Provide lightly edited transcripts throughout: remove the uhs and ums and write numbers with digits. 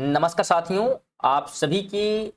नमस्कार साथियों, आप सभी की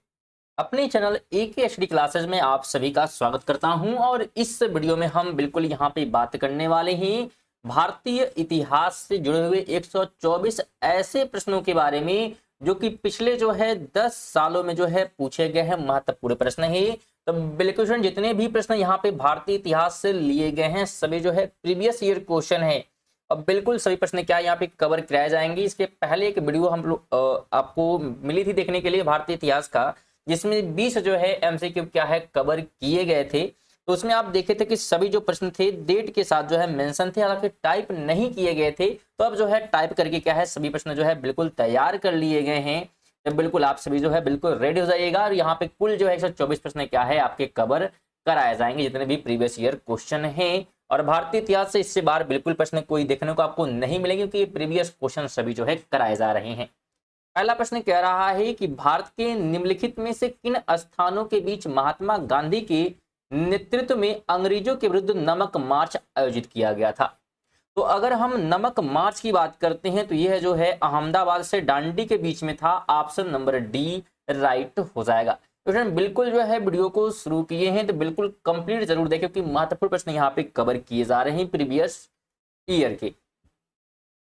अपने चैनल AKHD क्लासेस में आप सभी का स्वागत करता हूं। और इस वीडियो में हम बिल्कुल यहां पे बात करने वाले हैं भारतीय इतिहास से जुड़े हुए 124 ऐसे प्रश्नों के बारे में जो कि पिछले 10 सालों में पूछे गए हैं। महत्वपूर्ण प्रश्न है। तो बिल्कुल जितने भी प्रश्न यहाँ पे भारतीय इतिहास से लिए गए हैं सभी प्रीवियस ईयर क्वेश्चन है। अब बिल्कुल सभी प्रश्न क्या यहाँ पे कवर कराए जाएंगे। इसके पहले एक वीडियो हम लोग आपको मिली थी देखने के लिए भारतीय इतिहास का, जिसमें 20 MCQ क्या है कवर किए गए थे। तो उसमें आप देखे थे कि सभी जो प्रश्न थे डेट के साथ मेंशन थे, हालांकि टाइप नहीं किए गए थे। तो अब टाइप करके क्या है सभी प्रश्न बिल्कुल तैयार कर लिए गए हैं। तो बिल्कुल आप सभी बिल्कुल रेडी हो जाइएगा। और यहाँ पे कुल 124 प्रश्न क्या है आपके कवर कराए जाएंगे, जितने भी प्रीवियस ईयर क्वेश्चन हैं। और भारतीय इतिहास से इससे बाहर बिल्कुल प्रश्न कोई देखने को आपको नहीं मिलेंगे, क्योंकि ये प्रीवियस क्वेश्चन सभी कराए जा रहे हैं। पहला प्रश्न कह रहा है कि भारत के निम्नलिखित में से किन स्थानों के बीच महात्मा गांधी के नेतृत्व में अंग्रेजों के विरुद्ध नमक मार्च आयोजित किया गया था। तो अगर हम नमक मार्च की बात करते हैं तो यह अहमदाबाद से डांडी के बीच में था। ऑप्शन नंबर डी राइट हो जाएगा। तो फ्रेंड बिल्कुल वीडियो को शुरू किए हैं तो बिल्कुल कंप्लीट जरूर देखें, क्योंकि महत्वपूर्ण प्रश्न यहाँ पे कवर किए जा रहे हैं प्रीवियस ईयर के।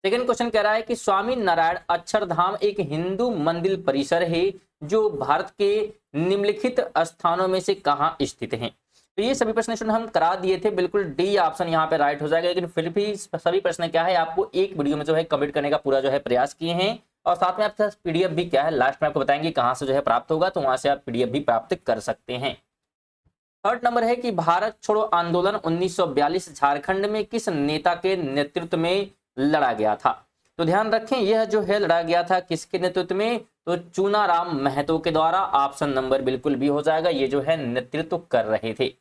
सेकंड क्वेश्चन कह रहा है कि स्वामी नारायण अक्षरधाम एक हिंदू मंदिर परिसर है जो भारत के निम्नलिखित स्थानों में से कहाँ स्थित है। तो ये सभी प्रश्न हम करा दिए थे, बिल्कुल डी ऑप्शन यहाँ पे राइट हो जाएगा। लेकिन फिर भी सभी प्रश्न क्या है आपको एक वीडियो में कंप्लीट करने का पूरा प्रयास किए हैं। और साथ में आपके पास पीडीएफ भी क्या है लास्ट में आपको बताएंगे कहां से प्राप्त होगा, तो वहां से आप पीडीएफ भी प्राप्त कर सकते हैं। थर्ड नंबर है कि भारत छोड़ो आंदोलन 1942 झारखंड में किस नेता के नेतृत्व में लड़ा गया था। तो ध्यान रखें यह लड़ा गया था किसके नेतृत्व में, तो चूनाराम महतो के द्वारा। ऑप्शन नंबर बिल्कुल भी हो जाएगा, ये नेतृत्व कर रहे थे।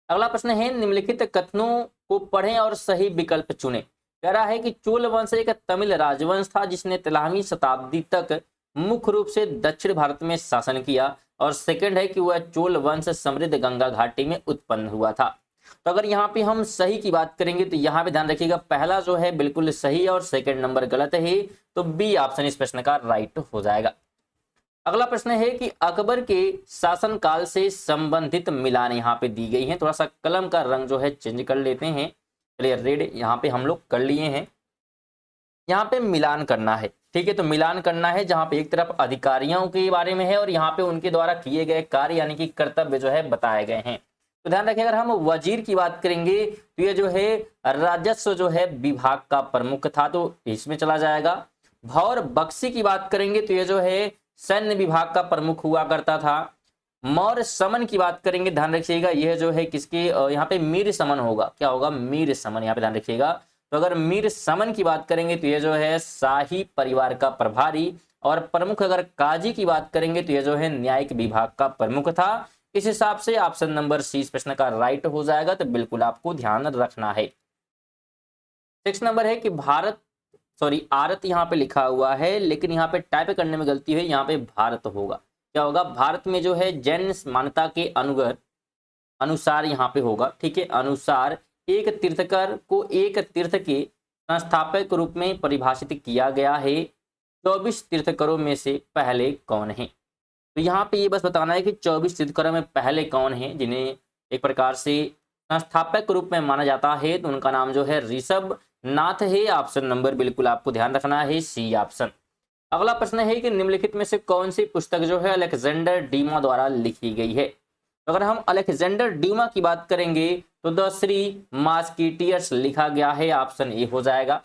अगला प्रश्न है निम्नलिखित कथनों को पढ़ें और सही विकल्प चुनें। कह रहा है कि चोल वंश एक तमिल राजवंश था जिसने 13वीं शताब्दी तक मुख्य रूप से दक्षिण भारत में शासन किया। और सेकंड है कि वह चोल वंश समृद्ध गंगा घाटी में उत्पन्न हुआ था। तो अगर यहाँ पे हम सही की बात करेंगे तो यहाँ पे ध्यान रखिएगा पहला बिल्कुल सही और सेकंड नंबर गलत है, तो बी ऑप्शन इस प्रश्न का राइट हो जाएगा। अगला प्रश्न है कि अकबर के शासनकाल से संबंधित मिलान यहाँ पे दी गई है। थोड़ा सा कलम का रंग चेंज कर लेते हैं। चलिए रेड यहाँ पे हम लोग कर लिए हैं। यहाँ पे मिलान करना है, ठीक है। तो मिलान करना है जहाँ पे एक तरफ अधिकारियों के बारे में है और यहाँ पे उनके द्वारा किए गए कार्य यानी कि कर्तव्य बताए गए हैं। तो ध्यान रखिए अगर हम वजीर की बात करेंगे तो ये राजस्व विभाग का प्रमुख था, तो इसमें चला जाएगा। भौर बख्शी की बात करेंगे तो ये सैन्य विभाग का प्रमुख हुआ करता था। मौर्य समन की बात करेंगे ध्यान रखिएगा यह किसके यहाँ पे मीर समन होगा, क्या होगा मीर समन, यहाँ पे ध्यान रखिएगा। तो अगर मीर समन की बात करेंगे तो ये शाही परिवार का प्रभारी। और प्रमुख अगर काजी की बात करेंगे तो ये न्यायिक विभाग का प्रमुख था। इस हिसाब से ऑप्शन नंबर सी इस प्रश्न का राइट हो जाएगा, तो बिल्कुल आपको ध्यान रखना है। 6 नंबर है कि आरत यहाँ पे लिखा हुआ है लेकिन यहाँ पे टाइप करने में गलती है, यहाँ पे भारत होगा। क्या होगा, भारत में जैन मान्यता के अनुसार यहाँ पे होगा, ठीक है। अनुसार एक तीर्थकर को एक तीर्थ के संस्थापक रूप में परिभाषित किया गया है। 24 तीर्थकरों में से पहले कौन है। तो यहाँ पे ये बस बताना है कि 24 तीर्थकरों में पहले कौन है जिन्हें एक प्रकार से संस्थापक रूप में माना जाता है। तो उनका नाम ऋषभ नाथ है। ऑप्शन नंबर बिल्कुल आपको ध्यान रखना है सी ऑप्शन। अगला प्रश्न है कि निम्नलिखित में से कौन सी पुस्तक अलेक्जेंडर ड्यूमा द्वारा लिखी गई है। तो अगर हम अलेक्जेंडर ड्यूमा की बात करेंगे तो द थ्री मस्कीटियर्स लिखा गया है। ऑप्शन ए हो जाएगा।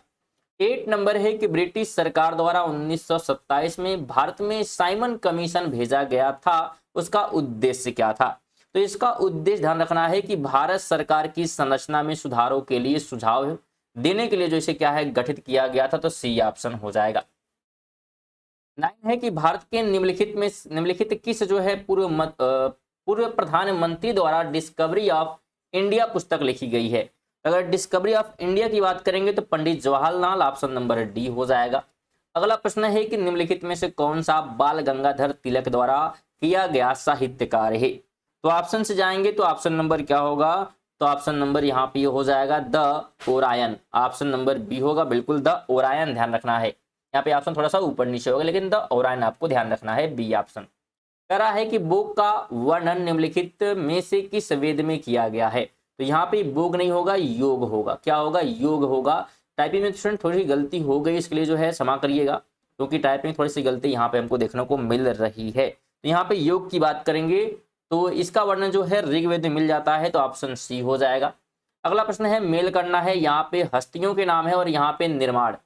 8 नंबर है कि ब्रिटिश सरकार द्वारा 1927 में भारत में साइमन कमीशन भेजा गया था, उसका उद्देश्य क्या था। तो इसका उद्देश्य ध्यान रखना है कि भारत सरकार की संरचना में सुधारों के लिए सुझाव देने के लिए इसे गठित किया गया था, तो सी ऑप्शन हो जाएगा। 9 है कि भारत के निम्नलिखित किस पूर्व प्रधानमंत्री द्वारा डिस्कवरी ऑफ इंडिया पुस्तक लिखी गई है। अगर डिस्कवरी ऑफ इंडिया की बात करेंगे तो Pandit Jawaharlal, option number D हो जाएगा। अगला प्रश्न है कि निम्नलिखित में से कौन सा बाल गंगाधर तिलक द्वारा किया गया साहित्य कार्य है। तो ऑप्शन से जाएंगे तो ऑप्शन नंबर क्या होगा, तो ऑप्शन नंबर यहाँ पे हो जाएगा the Orion. Option number B होगा बिल्कुल द ओरायन, ध्यान रखना है। यहाँ पे ऑप्शन थोड़ा सा ऊपर नीचे होगा, लेकिन द ओरायन आपको ध्यान रखना है, बी ऑप्शन। कह रहा है कि बोग का वर्णन निम्नलिखित में से किस वेद में किया गया है? तो यहाँ पे बोग नहीं होगा, योग होगा। क्या होगा? योग होगा। टाइपिंग में स्टूडेंट थोड़ी सी गलती हो गई, इसके लिए जो है क्षमा करिएगा, क्योंकि टाइपिंग में थोड़ी सी गलती यहाँ पे हमको देखने को मिल रही है। तो यहाँ पे योग की बात करेंगे तो इसका वर्णन जो है ऋग्वेद में मिल जाता है, तो ऑप्शन सी हो जाएगा। अगला प्रश्न है, मेल करना है, यहाँ पे हस्तियों के नाम है और यहाँ पे निर्माण,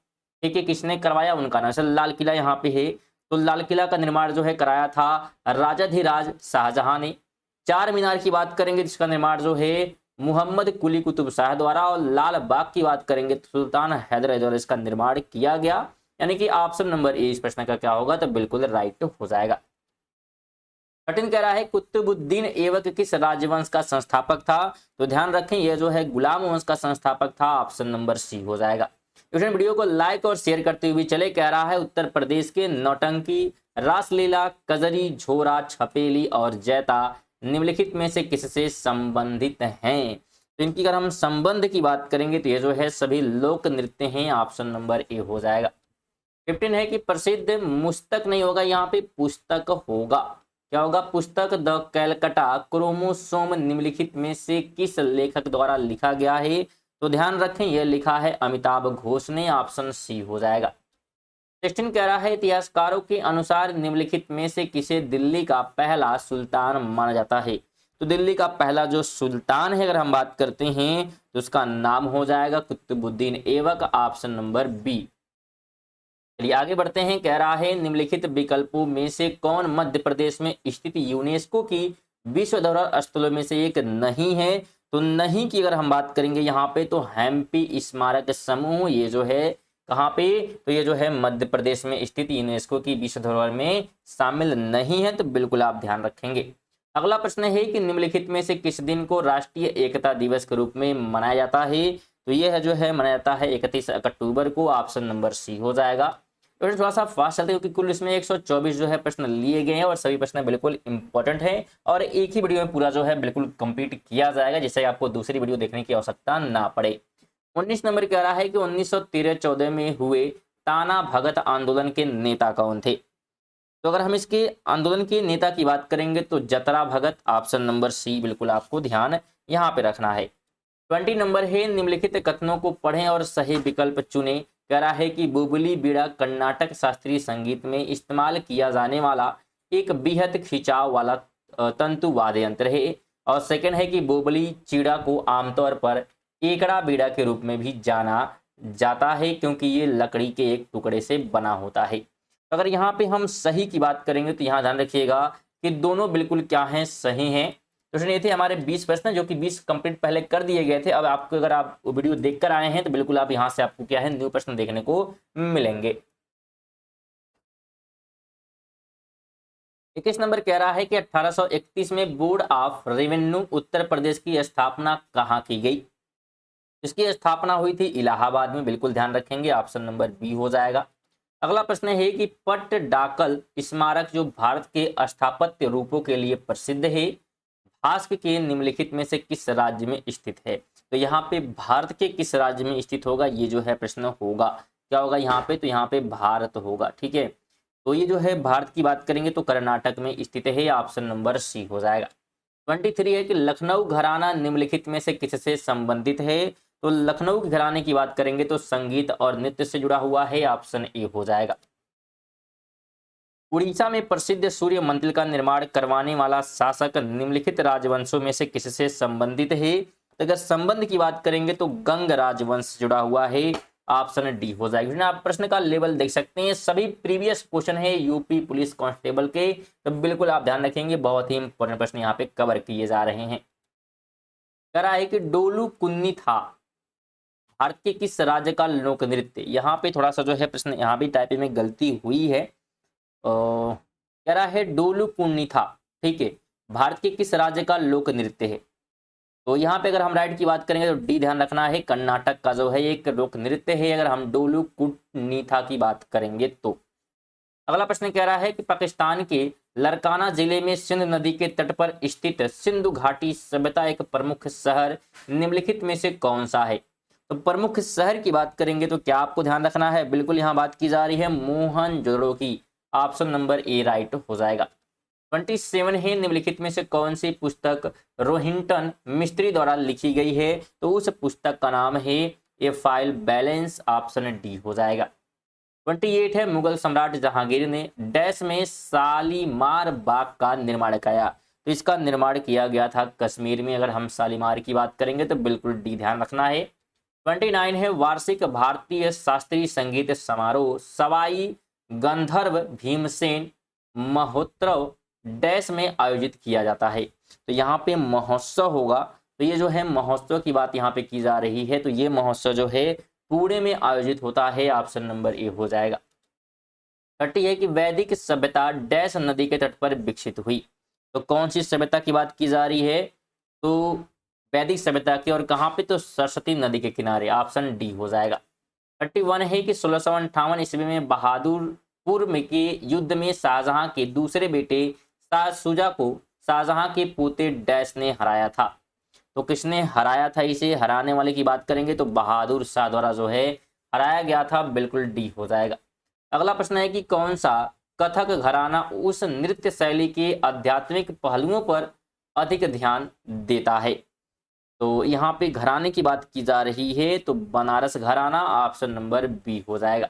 ठीक है, किसने करवाया उनका नाम। लाल किला यहाँ पे है, तो लाल किला का निर्माण जो है कराया था राजाधिराज शाहजहां ने। चार मीनार की बात करेंगे जिसका निर्माण जो है मुहम्मद कुली कुतुब शाह द्वारा, और लाल बाग की बात करेंगे तो सुल्तान हैदर द्वारा इसका निर्माण किया गया। यानी कि ऑप्शन नंबर ए इस प्रश्न का क्या होगा? तो बिल्कुल राइट हो जाएगा। 13 कह रहा है कुतुबुद्दीन ऐबक किस राजवंश का संस्थापक था? तो ध्यान रखें यह जो है गुलाम वंश का संस्थापक था, ऑप्शन नंबर सी हो जाएगा। वीडियो को लाइक और शेयर करते हुए चले। कह रहा है उत्तर प्रदेश के नौटंकी, रासलीला, कजरी, झोरा, छपेली और जैता निम्नलिखित में से किससे संबंधित हैं? तो इनकी अगर हम संबंध की बात करेंगे तो ये जो है सभी लोक नृत्य हैं, ऑप्शन नंबर ए हो जाएगा। 15 है कि प्रसिद्ध मुस्तक नहीं होगा, यहाँ पे पुस्तक होगा। क्या होगा? पुस्तक द कैलकटा क्रोमोसोम निम्नलिखित में से किस लेखक द्वारा लिखा गया है? तो ध्यान रखें यह लिखा है अमिताभ घोष ने, ऑप्शन सी हो जाएगा। 16 कह रहा है इतिहासकारों के अनुसार निम्नलिखित में से किसे दिल्ली का पहला सुल्तान माना जाता है? तो दिल्ली का पहला जो सुल्तान है अगर हम बात करते हैं तो उसका नाम हो जाएगा Qutubuddin Aibak, option number B. चलिए आगे बढ़ते हैं। कह रहा है निम्नलिखित विकल्पों में से कौन मध्य प्रदेश में स्थित यूनेस्को की विश्व धरोहर स्थलों में से एक नहीं है? तो नहीं की अगर हम बात करेंगे यहाँ पे तो हम्पी स्मारक समूह ये जो है कहाँ पे? तो ये जो है मध्य प्रदेश में स्थित यूनेस्को की विश्व धरोहर में शामिल नहीं है, तो बिल्कुल आप ध्यान रखेंगे। अगला प्रश्न है कि निम्नलिखित में से किस दिन को राष्ट्रीय एकता दिवस के रूप में मनाया जाता है? तो यह जो है मनाया जाता है 31 अक्टूबर को, ऑप्शन नंबर सी हो जाएगा। तो थोड़ा सा फास्ट चलते हैं क्योंकि कुल इसमें 124 जो है प्रश्न लिए गए हैं और सभी प्रश्न बिल्कुल इंपॉर्टेंट है और एक ही वीडियो में पूरा जो है बिल्कुल कंप्लीट किया जाएगा, जिससे आपको दूसरी वीडियो देखने की आवश्यकता ना पड़े। 19 नंबर कह रहा है कि 1913-14 में हुए ताना भगत आंदोलन के नेता कौन थे? तो अगर हम इसके आंदोलन के नेता की बात करेंगे तो जतरा भगत, ऑप्शन नंबर सी बिल्कुल आपको ध्यान यहाँ पे रखना है। 20 नंबर है निम्नलिखित कथनों को पढ़ें और सही विकल्प चुने। कह रहा है कि बुबली बीड़ा कर्नाटक शास्त्रीय संगीत में इस्तेमाल किया जाने वाला एक बेहद खिंचाव वाला तंतु वाद्य यंत्र है। और सेकंड है कि बुबली चीड़ा को आमतौर पर एकड़ा बीड़ा के रूप में भी जाना जाता है क्योंकि ये लकड़ी के एक टुकड़े से बना होता है। अगर यहाँ पे हम सही की बात करेंगे तो यहाँ ध्यान रखिएगा कि दोनों बिल्कुल क्या हैं? सही हैं। तो ये थे हमारे 20 प्रश्न जो कि 20 कंप्लीट पहले कर दिए गए थे। अब आपको अगर आप वीडियो देखकर आए हैं तो बिल्कुल आप यहाँ से आपको क्या है न्यू प्रश्न देखने को मिलेंगे। 21 नंबर कह रहा है कि 1831 में board of revenue Uttar Pradesh की स्थापना कहाँ की गई? इसकी स्थापना हुई थी इलाहाबाद में, बिल्कुल ध्यान रखेंगे, ऑप्शन नंबर बी हो जाएगा। अगला प्रश्न है कि पट्टडाकल स्मारक जो भारत के स्थापत्य रूपों के लिए प्रसिद्ध है भास्क के निम्नलिखित में से किस राज्य में स्थित है? तो यहाँ पे भारत के किस राज्य में स्थित होगा ये जो है प्रश्न होगा। क्या होगा यहाँ पे? तो यहाँ पे भारत होगा, ठीक है। तो ये जो है भारत की बात करेंगे तो कर्नाटक में स्थित है, ऑप्शन नंबर सी हो जाएगा। 23 है कि लखनऊ घराना निम्नलिखित में से किससे संबंधित है? तो लखनऊ के घराने की बात करेंगे तो संगीत और नृत्य से जुड़ा हुआ है, ऑप्शन ए हो जाएगा। उड़ीसा में प्रसिद्ध सूर्य मंदिर का निर्माण करवाने वाला शासक निम्नलिखित राजवंशों में से किससे संबंधित है? तो अगर संबंध की बात करेंगे तो गंग राजवंश से जुड़ा हुआ है, ऑप्शन डी हो जाएगा। आप प्रश्न का लेवल देख सकते हैं, सभी प्रीवियस क्वेश्चन है यूपी पुलिस कांस्टेबल के, तो बिल्कुल आप ध्यान रखेंगे, बहुत ही इंपॉर्टेंट प्रश्न यहाँ पे कवर किए जा रहे हैं। कह रहा है कि डोलू कुन्नी था भारत के किस राज्य का लोक नृत्य? यहाँ पे थोड़ा सा जो है प्रश्न यहाँ भी टाइपिंग में गलती हुई है। कह रहा है डोलू कुन्नी था, ठीक है, भारत के किस राज्य का लोक नृत्य है? तो यहाँ पे अगर हम राइट की बात करेंगे तो डी ध्यान रखना है, कर्नाटक का जो है एक लोक नृत्य है अगर हम डोलू कुन्नीथा की बात करेंगे तो। अगला प्रश्न कह रहा है कि पाकिस्तान के लरकाना जिले में सिंध नदी के तट पर स्थित सिंधु घाटी सभ्यता एक प्रमुख शहर निम्नलिखित में से कौन सा है? तो प्रमुख शहर की बात करेंगे तो क्या आपको ध्यान रखना है, बिल्कुल यहाँ बात की जा रही है मोहनजोदड़ो की। ऑप्शन नंबर ए राइट हो जाएगा। 27 है, निम्नलिखित में से कौन सी पुस्तक रोहिंटन मिस्त्री द्वारा लिखी गई है? तो उस पुस्तक का नाम है ए फाइल बैलेंस। ऑप्शन डी हो जाएगा। 28 है, मुगल सम्राट जहांगीर ने डैश में शालीमार बाग का निर्माण किया? तो इसका निर्माण किया गया था कश्मीर में। अगर हम शालीमार की बात करेंगे तो बिल्कुल डी ध्यान रखना है। 29 है, वार्षिक भारतीय शास्त्रीय संगीत समारोह सवाई गंधर्व भीमसेन महोत्सव डैश में आयोजित किया जाता है? तो यहाँ पे महोत्सव होगा। तो ये जो है महोत्सव की बात यहाँ पे की जा रही है। तो ये महोत्सव जो है पुणे में आयोजित होता है। ऑप्शन नंबर ए हो जाएगा। 30 है कि वैदिक सभ्यता डैश नदी के तट पर विकसित हुई? तो कौन सी सभ्यता की बात की जा रही है? तो वैदिक सभ्यता की, और कहाँ पे? तो सरस्वती नदी के किनारे। ऑप्शन डी हो जाएगा। 31 है कि 1658 ईस्वी में बहादुरपुर में के युद्ध में शाहजहां के दूसरे बेटे शाह शुजा को शाहजहां के पोते डैश ने हराया था? तो किसने हराया था? इसे हराने वाले की बात करेंगे तो बहादुर शाह द्वारा जो है हराया गया था। बिल्कुल डी हो जाएगा। अगला प्रश्न है कि कौन सा कथक घराना उस नृत्य शैली के आध्यात्मिक पहलुओं पर अधिक ध्यान देता है? तो यहाँ पे घराने की बात की जा रही है, तो बनारस घराना। ऑप्शन नंबर बी हो जाएगा।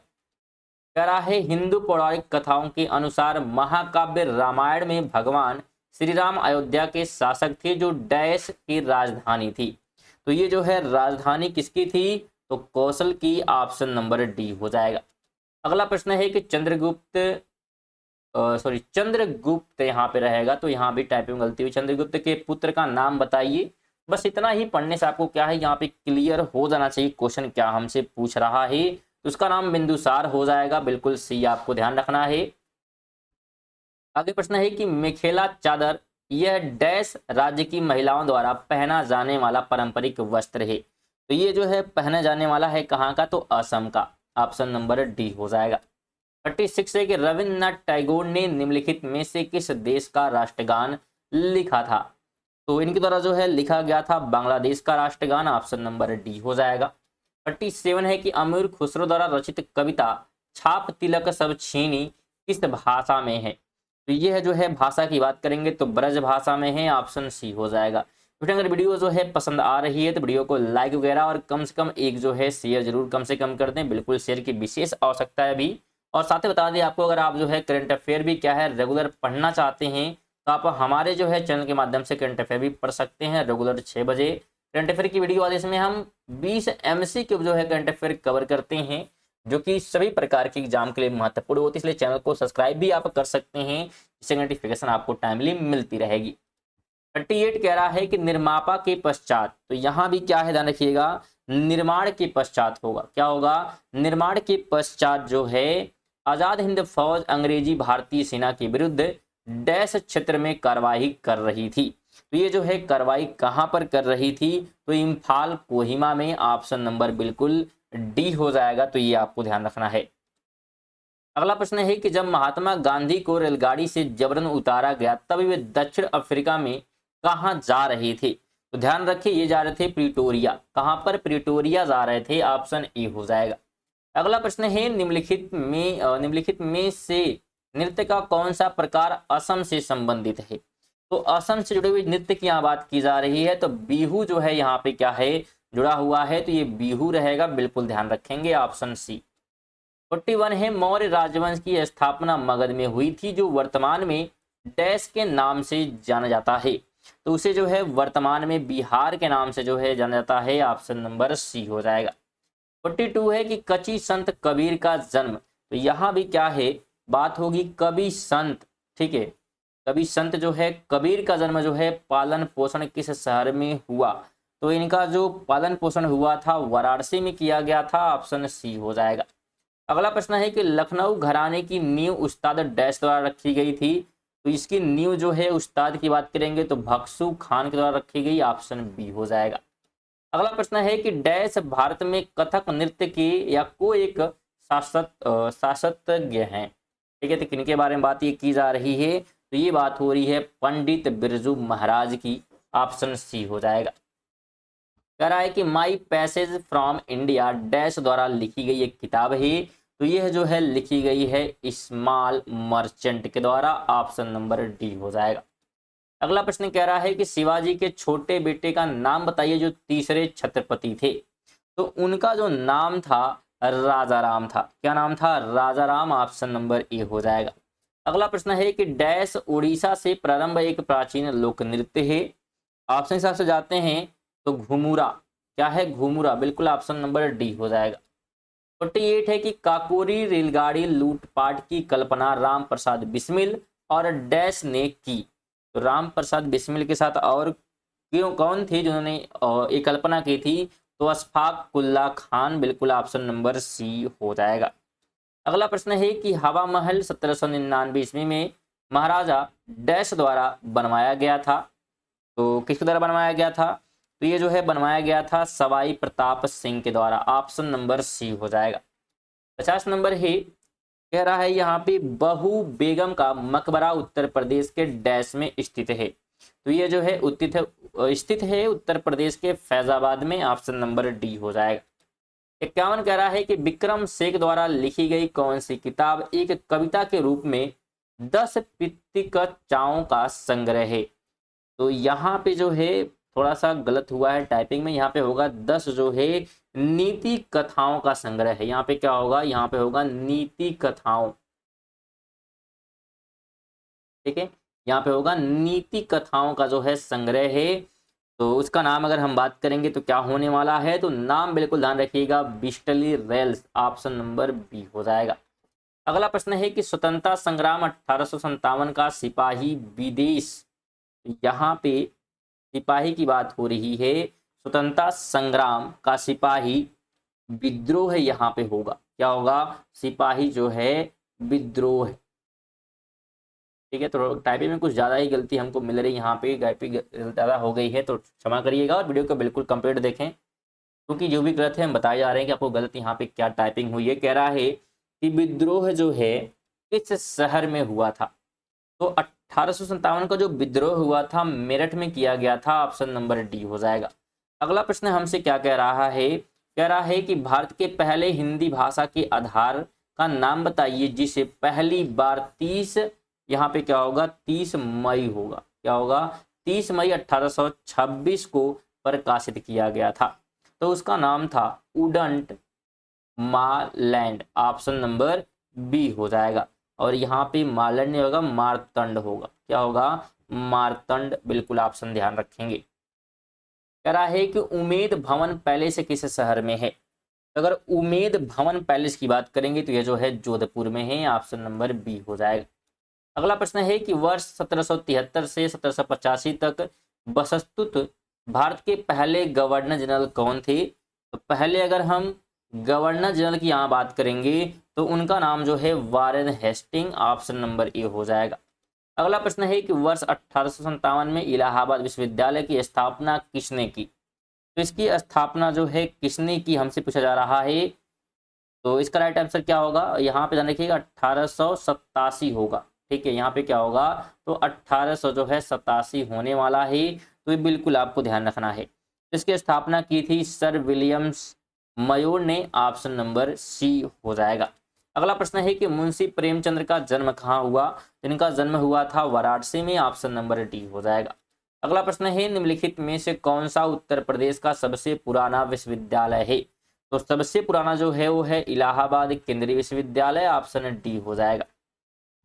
कह रहा है हिंदू पौराणिक कथाओं के अनुसार महाकाव्य रामायण में भगवान श्री राम अयोध्या के शासक थे जो डैश की राजधानी थी? तो ये जो है राजधानी किसकी थी? तो कौशल की। ऑप्शन नंबर डी हो जाएगा। अगला प्रश्न है कि चंद्रगुप्त यहाँ पे रहेगा, तो यहाँ भी टाइपिंग गलती हुई। चंद्रगुप्त के पुत्र का नाम बताइए। बस इतना ही पढ़ने से आपको क्या है यहाँ पे क्लियर हो जाना चाहिए क्वेश्चन क्या हमसे पूछ रहा है। तो उसका नाम बिंदुसार हो जाएगा। बिल्कुल सी आपको ध्यान रखना है। आगे प्रश्न है कि मेखेला चादर यह डैश राज्य की महिलाओं द्वारा पहना जाने वाला पारंपरिक वस्त्र है? तो ये जो है पहना जाने वाला है कहाँ का? तो असम का। ऑप्शन नंबर डी हो जाएगा। 36 है कि रविन्द्रनाथ टैगोर ने निम्नलिखित में से किस देश का राष्ट्रगान लिखा था? तो इनके द्वारा जो है लिखा गया था बांग्लादेश का राष्ट्रगान। ऑप्शन नंबर डी हो जाएगा। 37 है कि अमीर खुसरो द्वारा रचित कविता छाप तिलक सब छीनी किस भाषा में है? तो ये जो है भाषा की बात करेंगे तो ब्रज भाषा में है। ऑप्शन सी हो जाएगा। तो अगर वीडियो जो है पसंद आ रही है तो वीडियो को लाइक वगैरह और कम से कम एक जो है शेयर जरूर कम से कम कर दें। बिल्कुल शेयर की विशेष आवश्यकता है अभी। और साथ ही बता दें आपको, अगर आप जो है करंट अफेयर भी क्या है रेगुलर पढ़ना चाहते हैं तो आप हमारे जो है चैनल के माध्यम से करंट अफेयर भी पढ़ सकते हैं रेगुलर 6 बजे। करंट अफेयर की वीडियो आदि इसमें हम 20 MCQ जो है करंट अफेयर कवर करते हैं जो कि सभी प्रकार के एग्जाम के लिए महत्वपूर्ण होती है। इसलिए चैनल को सब्सक्राइब भी आप कर सकते हैं, इससे नोटिफिकेशन आपको टाइमली मिलती रहेगी। 38 कह रहा है कि निर्मापा के पश्चात, तो यहाँ भी क्या है ध्यान रखिएगा, निर्माण के पश्चात होगा। क्या होगा? निर्माण के पश्चात जो है आजाद हिंद फौज अंग्रेजी भारतीय सेना के विरुद्ध डैश क्षेत्र में कार्रवाई कर रही थी? तो ये जो है कार्रवाई कहां पर कर रही थी? तो इम्फाल कोहिमा में। ऑप्शन नंबर बिल्कुल डी हो जाएगा। तो ये आपको ध्यान रखना है। अगला प्रश्न है कि जब महात्मा गांधी को रेलगाड़ी से जबरन उतारा गया तब वे दक्षिण अफ्रीका में कहां जा रहे थे? तो ध्यान रखिए ये जा रहे थे प्रिटोरिया। कहां पर? प्रिटोरिया जा रहे थे। ऑप्शन ए हो जाएगा। अगला प्रश्न है निम्नलिखित में से नृत्य का कौन सा प्रकार असम से संबंधित है? तो असम से जुड़े हुए नृत्य की यहाँ बात की जा रही है। तो बिहू जो है यहाँ पे क्या है जुड़ा हुआ है, तो ये बिहू रहेगा। बिल्कुल ध्यान रखेंगे। Option C. 41 है मौर्य राजवंश की स्थापना मगध में हुई थी जो वर्तमान में डैश के नाम से जाना जाता है? तो उसे जो है वर्तमान में बिहार के नाम से जो है जाना जाता है। ऑप्शन नंबर सी हो जाएगा। 42 है कि कची संत कबीर का जन्म, तो यहाँ भी क्या है बात होगी कवि संत। ठीक है, कवि संत जो है कबीर का जन्म जो है पालन पोषण किस शहर में हुआ? तो इनका जो पालन पोषण हुआ था वाराणसी में किया गया था। ऑप्शन सी हो जाएगा। अगला प्रश्न है कि लखनऊ घराने की नींव उस्ताद डैश द्वारा रखी गई थी? तो इसकी नींव जो है उस्ताद की बात करेंगे तो बख्शू खान के द्वारा रखी गई। ऑप्शन बी हो जाएगा। अगला प्रश्न है कि डैश भारत में कथक नृत्य के या को एक शास्त्रज्ञ हैं? ठीक है, तो किनके बारे में बात ये की जा रही है? तो ये बात हो रही है पंडित बिरजू महाराज की। ऑप्शन सी हो जाएगा। कह रहा है कि माई पैसेज फ्रॉम इंडिया डैश द्वारा लिखी गई एक किताब है। तो यह जो है लिखी गई है स्मॉल मर्चेंट के द्वारा। ऑप्शन नंबर डी हो जाएगा। अगला प्रश्न कह रहा है कि शिवाजी के छोटे बेटे का नाम बताइए जो तीसरे छत्रपति थे। तो उनका जो नाम था राजा राम था। क्या नाम था? राजा राम। ऑप्शन नंबर ए हो जाएगा। अगला प्रश्न है कि डैश उड़ीसा से प्रारंभ एक प्राचीन लोक नृत्य है। ऑप्शन हिसाब से जाते हैं तो घुमुरा। क्या है? घुमुरा। बिल्कुल ऑप्शन नंबर डी हो जाएगा। 48 है कि काकोरी रेलगाड़ी लूटपाट की कल्पना राम प्रसाद बिस्मिल और डैश ने की। तो राम प्रसाद बिस्मिल के साथ और क्यों कौन थे जिन्होंने ये कल्पना की थी? तो अशफाक उल्ला खान। बिल्कुल ऑप्शन नंबर सी हो जाएगा। अगला प्रश्न है कि हवा महल 1799 ईस्वी में महाराजा डैश द्वारा बनवाया गया था। तो किसके द्वारा बनवाया गया था? तो ये जो है बनवाया गया था सवाई प्रताप सिंह के द्वारा। ऑप्शन नंबर सी हो जाएगा। 50 नंबर है, कह रहा है यहाँ पे बहू बेगम का मकबरा उत्तर प्रदेश के डैश में स्थित है। तो ये जो है स्थित है उत्तर प्रदेश के फैजाबाद में। ऑप्शन नंबर डी हो जाएगा। 51 कह रहा है कि विक्रम शेख द्वारा लिखी गई कौन सी किताब एक कविता के रूप में 10 पितृकथाओं का संग्रह है। तो यहाँ पे जो है थोड़ा सा गलत हुआ है टाइपिंग में। यहाँ पे होगा 10 जो है नीति कथाओं का संग्रह है। यहाँ पे क्या होगा? यहाँ पे होगा नीति कथाओं। ठीक है, यहाँ पे होगा नीति कथाओं का जो है संग्रह है। तो उसका नाम अगर हम बात करेंगे तो क्या होने वाला है? तो नाम बिल्कुल ध्यान रखिएगा, बिस्टली रेल्स। ऑप्शन नंबर बी हो जाएगा। अगला प्रश्न है कि स्वतंत्रता संग्राम 1857 का सिपाही विदेश। यहाँ पे सिपाही की बात हो रही है। स्वतंत्रता संग्राम का सिपाही विद्रोह यहाँ पे होगा। क्या होगा? सिपाही जो है विद्रोह। ठीक है, तो टाइपिंग में कुछ ज़्यादा ही गलती हमको मिल रही है। यहाँ पे टाइपिंग ज़्यादा हो गई है तो क्षमा करिएगा और वीडियो को बिल्कुल कंप्लीट देखें, क्योंकि जो भी गलत है हम बताए जा रहे हैं कि आपको गलत यहाँ पे क्या टाइपिंग हुई है। कह रहा है कि विद्रोह जो है किस शहर में हुआ था। तो 1857 का जो विद्रोह हुआ था मेरठ में किया गया था। ऑप्शन नंबर डी हो जाएगा। अगला प्रश्न हमसे क्या कह रहा है? कह रहा है कि भारत के पहले हिंदी भाषा के आधार का नाम बताइए जिसे पहली बार 30, यहाँ पे क्या होगा? 30 मई होगा। क्या होगा? 30 मई 1826 को प्रकाशित किया गया था। तो उसका नाम था उडंट मालैंड। ऑप्शन नंबर बी हो जाएगा। और यहाँ पे मालैंड नहीं होगा, मारतंड होगा। क्या होगा? मारतंड। बिल्कुल ऑप्शन ध्यान रखेंगे। कह रहा है कि उमेद भवन पैलेस किस शहर में है। अगर उमेद भवन पैलेस की बात करेंगे तो यह जो है जोधपुर में है। ऑप्शन नंबर बी हो जाएगा। अगला प्रश्न है कि वर्ष 1773 से 1785 तक बसस्तुत भारत के पहले गवर्नर जनरल कौन थे। तो पहले अगर हम गवर्नर जनरल की यहाँ बात करेंगे तो उनका नाम जो है Warren Hasting. Option number A हो जाएगा। अगला प्रश्न है कि वर्ष 1857 में इलाहाबाद विश्वविद्यालय की स्थापना किसने की। तो इसकी स्थापना जो है किसने की हमसे पूछा जा रहा है। तो इसका राइट आंसर क्या होगा? यहाँ पे ध्यान रखिएगा 1887 होगा। ठीक है, यहाँ पे क्या होगा? तो 1800 जो है 87 होने वाला है। तो ये बिल्कुल आपको ध्यान रखना है। इसकी स्थापना की थी सर विलियम्स मयूर ने। ऑप्शन नंबर सी हो जाएगा। अगला प्रश्न है कि मुंशी प्रेमचंद्र का जन्म कहाँ हुआ। इनका जन्म हुआ था वाराणसी में। ऑप्शन नंबर डी हो जाएगा। अगला प्रश्न है निम्नलिखित में से कौन सा उत्तर प्रदेश का सबसे पुराना विश्वविद्यालय है। तो सबसे पुराना जो है वो है इलाहाबाद केंद्रीय विश्वविद्यालय। ऑप्शन डी हो जाएगा।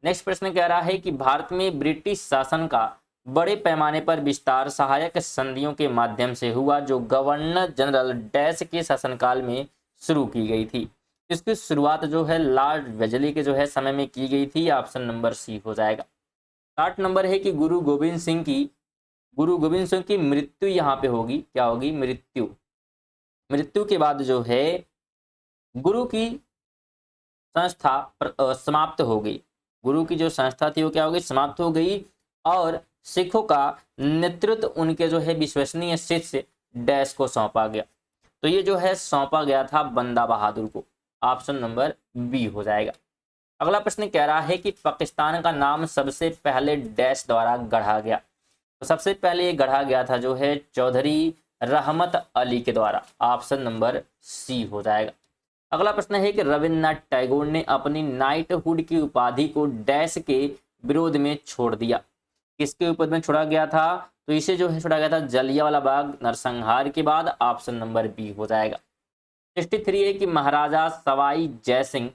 नेक्स्ट प्रश्न कह रहा है कि भारत में ब्रिटिश शासन का बड़े पैमाने पर विस्तार सहायक संधियों के माध्यम से हुआ जो गवर्नर जनरल डैश के शासनकाल में शुरू की गई थी। इसकी शुरुआत जो है लॉर्ड वेलेस्ली के जो है समय में की गई थी। ऑप्शन नंबर सी हो जाएगा। 60 नंबर है कि गुरु गोविंद सिंह की मृत्यु यहाँ पे होगी। क्या होगी? मृत्यु के बाद जो है गुरु की संस्था समाप्त हो गई। गुरु की जो संस्था थी वो क्या हो गई? समाप्त हो गई। और सिखों का नेतृत्व उनके जो है विश्वसनीय शिष्य डैश को सौंपा गया। तो ये जो है सौंपा गया था बंदा बहादुर को। ऑप्शन नंबर बी हो जाएगा। अगला प्रश्न कह रहा है कि पाकिस्तान का नाम सबसे पहले डैश द्वारा गढ़ा गया। तो सबसे पहले ये गढ़ा गया था जो है चौधरी रहमत अली के द्वारा। ऑप्शन नंबर सी हो जाएगा। अगला प्रश्न है कि रविन्द्रनाथ टैगोर ने अपनी नाइटहुड की उपाधि को डैश के विरोध में छोड़ दिया। किसके विरोध में छोड़ा गया था? तो इसे जो है छोड़ा गया था जलियांवाला बाग नरसंहार के बाद। ऑप्शन नंबर बी हो जाएगा। 63 है कि महाराजा सवाई जयसिंह,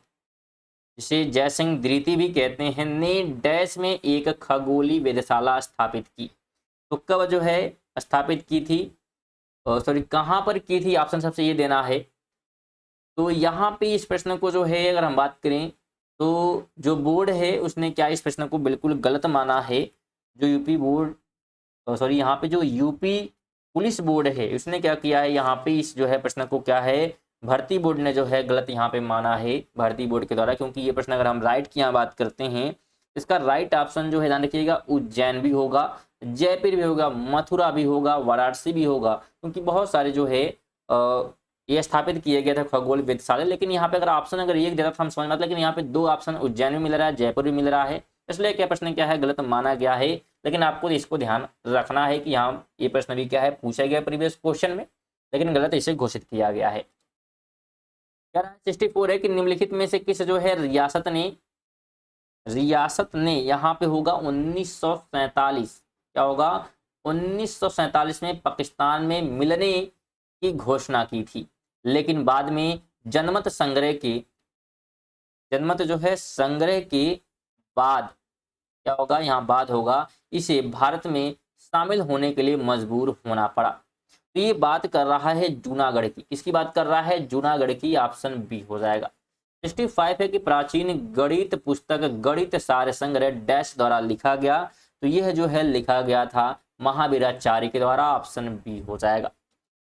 जिसे जयसिंह द्वितीय भी कहते हैं, ने डैश में एक खगोलीय वेधशाला स्थापित की। तो कब जो है स्थापित की थी, सॉरी कहाँ पर की थी? ऑप्शन सबसे ये देना है। तो यहाँ पे इस प्रश्न को जो है अगर हम बात करें तो जो बोर्ड है उसने क्या इस प्रश्न को बिल्कुल गलत माना है। जो यूपी बोर्ड, सॉरी यहाँ पे जो यूपी पुलिस बोर्ड है उसने क्या किया है, यहाँ पे इस जो है प्रश्न को क्या है भर्ती बोर्ड ने जो है गलत यहाँ पे माना है भर्ती बोर्ड के द्वारा। क्योंकि ये प्रश्न अगर हम राइट की यहाँ बात करते हैं, इसका राइट ऑप्शन जो है ध्यान रखिएगा उज्जैन भी होगा, जयपुर भी होगा, मथुरा भी होगा, वाराणसी भी होगा। क्योंकि बहुत सारे जो है ये स्थापित किए गए थे खगोल वेधशाला। लेकिन यहाँ पे अगर ऑप्शन अगर एक देता था हम समझ में आता, लेकिन यहाँ पे दो ऑप्शन उज्जैन भी मिल रहा है, जयपुर भी मिल रहा है, इसलिए क्या प्रश्न क्या है गलत माना गया है। लेकिन आपको इसको ध्यान रखना है कि यहाँ ये प्रश्न भी क्या है पूछा गया प्रीवियस क्वेश्चन में, लेकिन गलत इसे घोषित किया गया है। 64 है कि निम्नलिखित में से किस जो है रियासत ने यहाँ पे होगा 1947, क्या होगा 1947 में पाकिस्तान में मिलने की घोषणा की थी। लेकिन बाद में जनमत जो है संग्रह के बाद क्या होगा, यहाँ बाद होगा, इसे भारत में शामिल होने के लिए मजबूर होना पड़ा। तो ये बात कर रहा है जूनागढ़ की। किसकी बात कर रहा है? जूनागढ़ की। ऑप्शन बी हो जाएगा। 65 है कि प्राचीन गणित पुस्तक गणित सार संग्रह डैश द्वारा लिखा गया। तो यह जो है लिखा गया था महावीराचार्य के द्वारा। ऑप्शन बी हो जाएगा।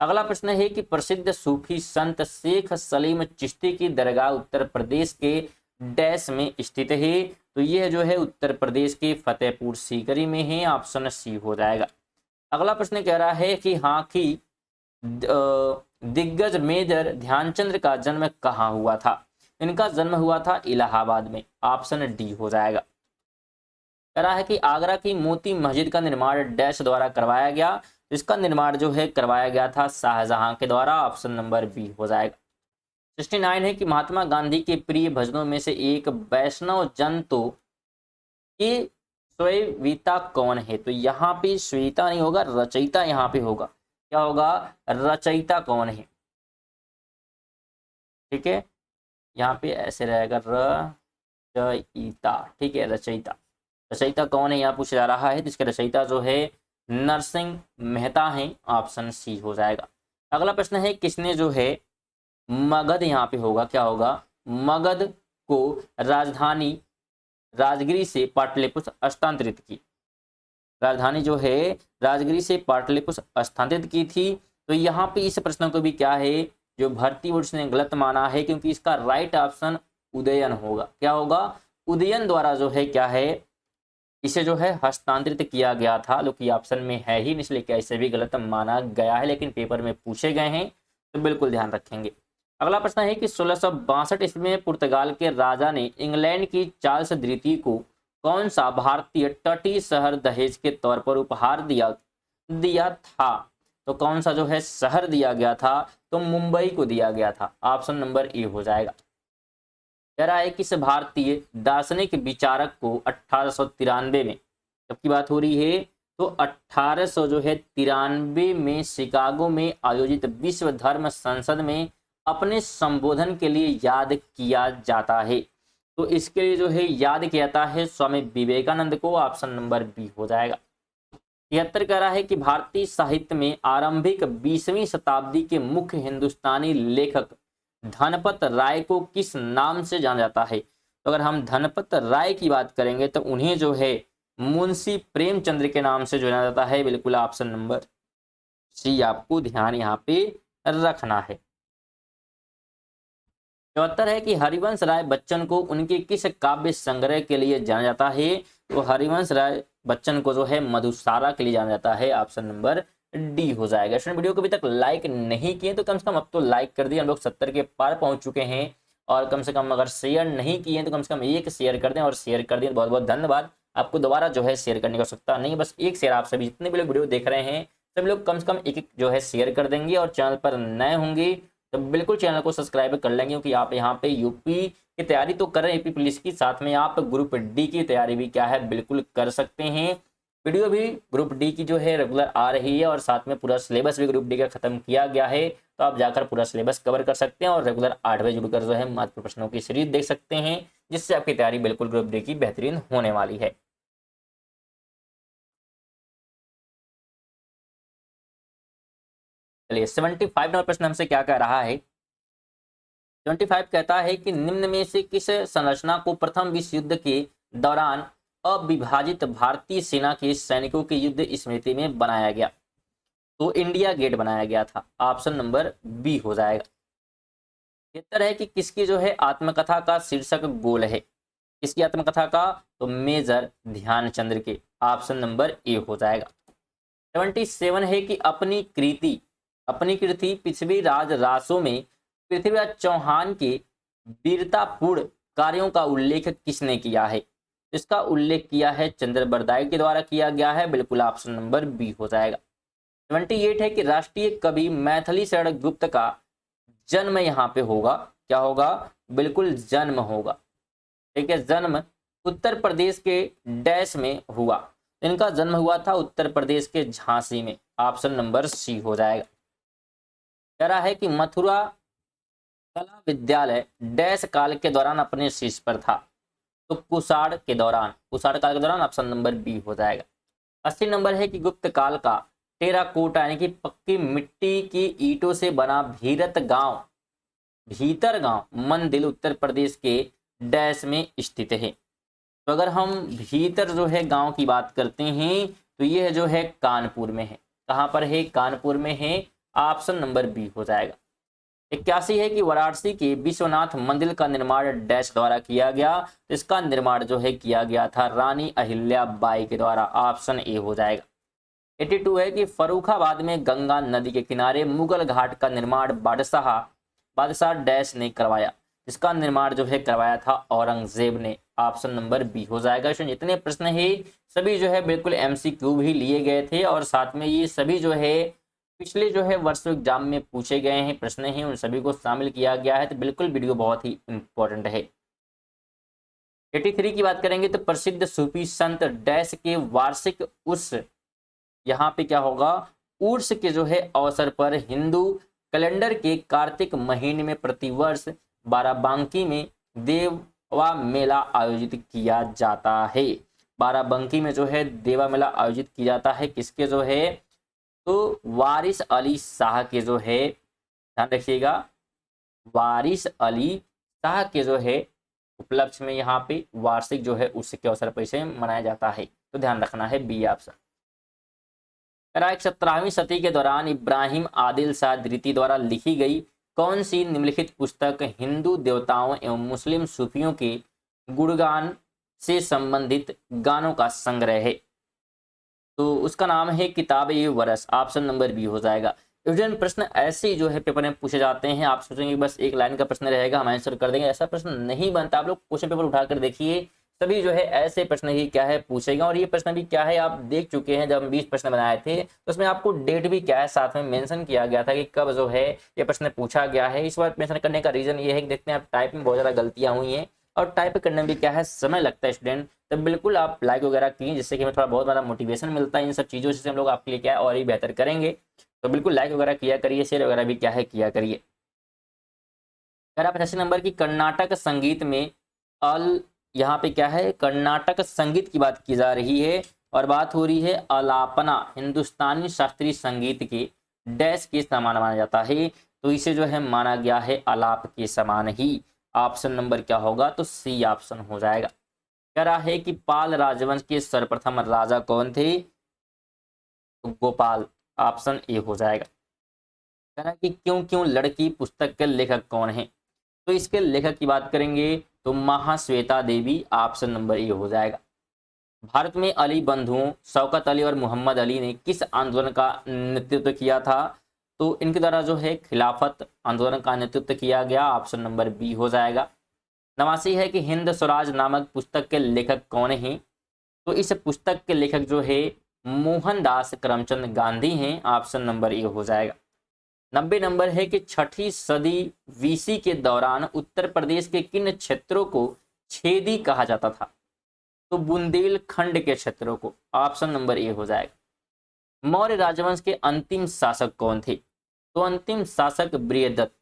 अगला प्रश्न है कि प्रसिद्ध सूफी संत शेख सलीम चिश्ती की दरगाह उत्तर प्रदेश के डैश में स्थित है। तो यह जो है उत्तर प्रदेश के फतेहपुर सीकरी में है। ऑप्शन सी हो जाएगा। अगला प्रश्न कह रहा है कि हॉकी दिग्गज मेजर ध्यानचंद का जन्म कहाँ हुआ था? इनका जन्म हुआ था इलाहाबाद में। ऑप्शन डी हो जाएगा। कह रहा है कि आगरा की मोती मस्जिद का निर्माण डैश द्वारा करवाया गया। इसका निर्माण जो है करवाया गया था शाहजहां के द्वारा। ऑप्शन नंबर बी हो जाएगा। 69 है कि महात्मा गांधी के प्रिय भजनों में से एक वैष्णव जन तो की स्वयविता कौन है? तो यहाँ पे श्वेता नहीं होगा, रचयिता यहाँ पे होगा। क्या होगा? रचयिता कौन है? ठीक है, यहाँ पे ऐसे रहेगा रचयिता। ठीक है, रचयिता। रचयिता कौन है यहाँ पूछा जा रहा है। तो इसके रचयिता जो है नरसिंह मेहता हैं। ऑप्शन सी हो जाएगा। अगला प्रश्न है किसने जो है मगध, यहाँ पे होगा क्या होगा, मगध को राजधानी राजगिरी से पाटलिपुत्र हस्तांतरित की। राजधानी जो है राजगिरी से पाटलिपुत्र हस्तांतरित की थी। तो यहाँ पे इस प्रश्न को भी क्या है जो भर्ती बोर्ड ने गलत माना है, क्योंकि इसका राइट ऑप्शन उदयन होगा। क्या होगा? उदयन द्वारा जो है क्या है इसे जो है हस्तांतरित किया गया था। जो कि ऑप्शन में है ही, इसलिए क्या इसे भी गलत माना गया है, लेकिन पेपर में पूछे गए हैं तो बिल्कुल ध्यान रखेंगे। अगला प्रश्न है कि 1662 ईस्वी में पुर्तगाल के राजा ने इंग्लैंड की चार्ल्स द्वितीय को कौन सा भारतीय तटीय शहर दहेज के तौर पर उपहार दिया था? तो कौन सा जो है शहर दिया गया था? तो मुंबई को दिया गया था। ऑप्शन नंबर ए हो जाएगा। कह रहा है किस भारतीय दार्शनिक विचारक को 1893 में, जब की बात हो रही है तो 1800 जो है 93 में शिकागो में आयोजित विश्व धर्म संसद में अपने संबोधन के लिए याद किया जाता है? तो इसके लिए जो है याद किया जाता है स्वामी विवेकानंद को। ऑप्शन नंबर बी हो जाएगा। 73 कह रहा है कि भारतीय साहित्य में आरंभिक 20वीं शताब्दी के मुख्य हिंदुस्तानी लेखक धनपत राय को किस नाम से जाना जाता है? तो अगर हम धनपत राय की बात करेंगे तो उन्हें जो है मुंशी प्रेमचंद्र के नाम से जाना जाता है। बिल्कुल ऑप्शन नंबर सी आपको ध्यान यहाँ पे रखना है। 74 है कि हरिवंश राय बच्चन को उनके किस काव्य संग्रह के लिए जाना जाता है? तो हरिवंश राय बच्चन को जो है मधुसारा के लिए जाना जाता है। ऑप्शन नंबर डी हो जाएगा। स्टूडेंट वीडियो को अभी तक लाइक नहीं किए तो कम से कम अब तो लाइक कर दिए। हम लोग 70 के पार पहुंच चुके हैं। और कम से कम अगर शेयर नहीं किए तो कम से कम एक शेयर कर दें, और शेयर कर दें बहुत बहुत धन्यवाद। आपको दोबारा जो है शेयर करने की आवश्यकता नहीं, बस एक शेयर आप सभी जितने भी लोग वीडियो देख रहे हैं सभी लोग कम से कम एक एक जो है शेयर कर देंगे और चैनल पर नए होंगे तो बिल्कुल चैनल को सब्सक्राइब कर लेंगे, क्योंकि आप यहाँ पे यूपी की तैयारी तो कर रहे हैं, यूपी पुलिस की, साथ में आप ग्रुप डी की तैयारी भी क्या है बिल्कुल कर सकते हैं। वीडियो भी ग्रुप डी की जो है रेगुलर आ रही है और साथ में पूरा सिलेबस भी ग्रुप डी का खत्म किया गया है, तो आप जाकर पूरा सिलेबस कवर कर सकते हैं और रेगुलर 8 बजे जुड़कर जो है महत्वपूर्ण प्रश्नों की सीरीज देख सकते हैं, जिससे आपकी तैयारी बिल्कुल ग्रुप डी की बेहतरीन होने वाली है। चलिए 75 नंबर प्रश्न हमसे क्या कह रहा है। 75 कहता है कि निम्न में से किस संरचना को प्रथम विश्व युद्ध के दौरान अविभाजित भारतीय सेना के सैनिकों की युद्ध स्मृति में बनाया गया? तो इंडिया गेट बनाया गया था, ऑप्शन नंबर बी हो जाएगा। उत्तर है कि किसकी जो है आत्मकथा का शीर्षक गोल है? किसकी आत्मकथा का? तो मेजर ध्यानचंद्र के, ऑप्शन नंबर ए हो जाएगा। 77 है कि अपनी कृति पृथ्वीराज रासो में पृथ्वीराज चौहान के वीरतापूर्ण कार्यों का उल्लेख किसने किया है? इसका उल्लेख किया है चंद्रबरदाई के द्वारा किया गया है, बिल्कुल ऑप्शन नंबर बी हो जाएगा। 78 है कि राष्ट्रीय कवि मैथिली शरण गुप्त का जन्म यहाँ पे होगा, क्या होगा? बिल्कुल जन्म होगा, ठीक है। जन्म उत्तर प्रदेश के डैश में हुआ, इनका जन्म हुआ था उत्तर प्रदेश के झांसी में, ऑप्शन नंबर सी हो जाएगा। कह रहा है कि मथुरा कला विद्यालय डैश काल के दौरान अपने शीर्ष पर था, तो कुषाण काल के दौरान, ऑप्शन नंबर बी हो जाएगा। 80 नंबर है कि गुप्त काल का टेराकोटा यानी कि पक्की मिट्टी की ईंटों से बना भीतर गांव मंदिर उत्तर प्रदेश के डैश में स्थित है। तो अगर हम भीतर जो है गांव की बात करते हैं तो यह जो है कानपुर में है। कहां पर है? कानपुर में है, ऑप्शन नंबर बी हो जाएगा। 81 है कि वाराणसी के विश्वनाथ मंदिर का निर्माण डैश द्वारा किया गया, तो इसका निर्माण जो है किया गया था रानी अहिल्याबाई के द्वारा, ऑप्शन ए हो जाएगा। 82 है कि फर्रुखाबाद में गंगा नदी के किनारे मुगल घाट का निर्माण बादशाह डैश ने करवाया, इसका निर्माण जो है करवाया था औरंगजेब ने, ऑप्शन नंबर बी हो जाएगा। इसमें जितने प्रश्न है सभी जो है बिल्कुल एमसीक्यू भी लिए गए थे और साथ में ये सभी जो है पिछले जो है वर्षों एग्जाम में पूछे गए हैं प्रश्न हैं, उन सभी को शामिल किया गया है, तो बिल्कुल वीडियो बहुत ही इंपॉर्टेंट है। 83 की बात करेंगे तो प्रसिद्ध सूफी संत डैश के वार्षिक उर्स, यहाँ पे क्या होगा? उर्स के जो है अवसर पर हिंदू कैलेंडर के कार्तिक महीने में प्रतिवर्ष बाराबंकी में देवा मेला आयोजित किया जाता है। बाराबंकी में जो है देवा मेला आयोजित किया जाता है, किसके जो है? तो वारिस अली शाह के जो है, ध्यान रखिएगा, वारिस अली शाह के जो है उपलक्ष्य में यहाँ पे वार्षिक जो है उसके अवसर पर इसे मनाया जाता है, तो ध्यान रखना है बी ऑप्शन। 17वीं सदी के दौरान इब्राहिम आदिल शाह द्वितीय द्वारा लिखी गई कौन सी निम्नलिखित पुस्तक हिंदू देवताओं एवं मुस्लिम सूफियों के गुणगान से संबंधित गानों का संग्रह है? तो उसका नाम है किताब-ए वरस, ऑप्शन नंबर बी हो जाएगा। यूजुअल प्रश्न ऐसे जो है पेपर में पूछे जाते हैं, आप सोचेंगे बस एक लाइन का प्रश्न रहेगा हम आंसर कर देंगे, ऐसा प्रश्न नहीं बनता। आप लोग क्वेश्चन पेपर उठाकर देखिए, सभी जो है ऐसे प्रश्न ही क्या है पूछेगा। और ये प्रश्न भी क्या है आप देख चुके हैं, जब हम 20 प्रश्न बनाए थे तो उसमें आपको डेट भी क्या है साथ में मेंशन किया गया था कि कब जो है ये प्रश्न पूछा गया है। इस बार मेंशन करने का रीजन ये है कि देखते हैं आप टाइप में बहुत ज़्यादा गलतियाँ हुई हैं और टाइप करने में भी क्या है समय लगता है स्टूडेंट, तो बिल्कुल आप लाइक वगैरह कीजिए जिससे कि हमें थोड़ा बहुत ज़्यादा मोटिवेशन मिलता है इन सब चीज़ों से हम लोग आपके लिए क्या है और ही बेहतर करेंगे। तो बिल्कुल लाइक वगैरह किया करिए, शेयर वगैरह भी क्या है किया करिए। अगर आप 85 नंबर की कर्नाटक संगीत में यहाँ पे क्या है कर्नाटक संगीत की बात की जा रही है और बात हो रही है अलापना हिंदुस्तानी शास्त्रीय संगीत के डैश के समान माना जाता है, तो इसे जो है माना गया है आलाप के समान ही। ऑप्शन नंबर क्या होगा? तो सी ऑप्शन हो जाएगा। कह रहा है कि पाल राजवंश के सर्वप्रथम राजा कौन थे? तो गोपाल, ऑप्शन ए हो जाएगा। कह रहा है कि क्यों क्यों लड़की पुस्तक के लेखक कौन है? तो इसके लेखक की बात करेंगे तो महाश्वेता देवी, ऑप्शन नंबर ए हो जाएगा। भारत में अली बंधुओं शौकत अली और मोहम्मद अली ने किस आंदोलन का नेतृत्व किया था? तो इनके द्वारा जो है खिलाफत आंदोलन का नेतृत्व किया गया, ऑप्शन नंबर बी हो जाएगा। 89 है कि हिंद स्वराज नामक पुस्तक के लेखक कौन हैं? तो इस पुस्तक के लेखक जो है मोहनदास करमचंद गांधी हैं, ऑप्शन नंबर ए हो जाएगा। 90 नंबर है कि छठी सदी वीसी के दौरान उत्तर प्रदेश के किन क्षेत्रों को छेदी कहा जाता था? तो बुंदेलखंड के क्षेत्रों को, ऑप्शन नंबर ए हो जाएगा। मौर्य राजवंश के अंतिम शासक कौन थे? तो अंतिम शासक बृहदत्त,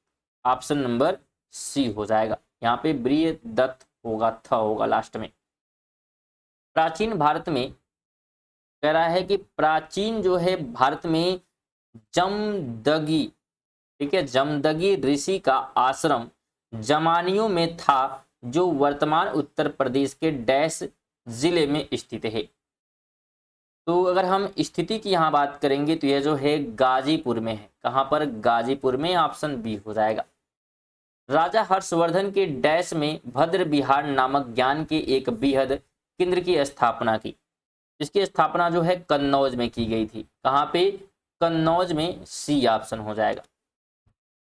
ऑप्शन नंबर सी हो जाएगा। यहाँ पे बृहदत्त होगा, था होगा लास्ट में। प्राचीन भारत में कह रहा है कि प्राचीन जो है भारत में जमदगी, ठीक है, जमदगी ऋषि का आश्रम जमानियों में था, जो वर्तमान उत्तर प्रदेश के डैश जिले में स्थित है। तो अगर हम स्थिति की यहाँ बात करेंगे तो यह जो है गाजीपुर में है। कहाँ पर? गाजीपुर में, ऑप्शन बी हो जाएगा। राजा हर्षवर्धन के डैश में भद्र विहार नामक ज्ञान के एक बृहद केंद्र की स्थापना की। इसकी स्थापना जो है कन्नौज में की गई थी। कहाँ पे? कन्नौज में, सी ऑप्शन हो जाएगा।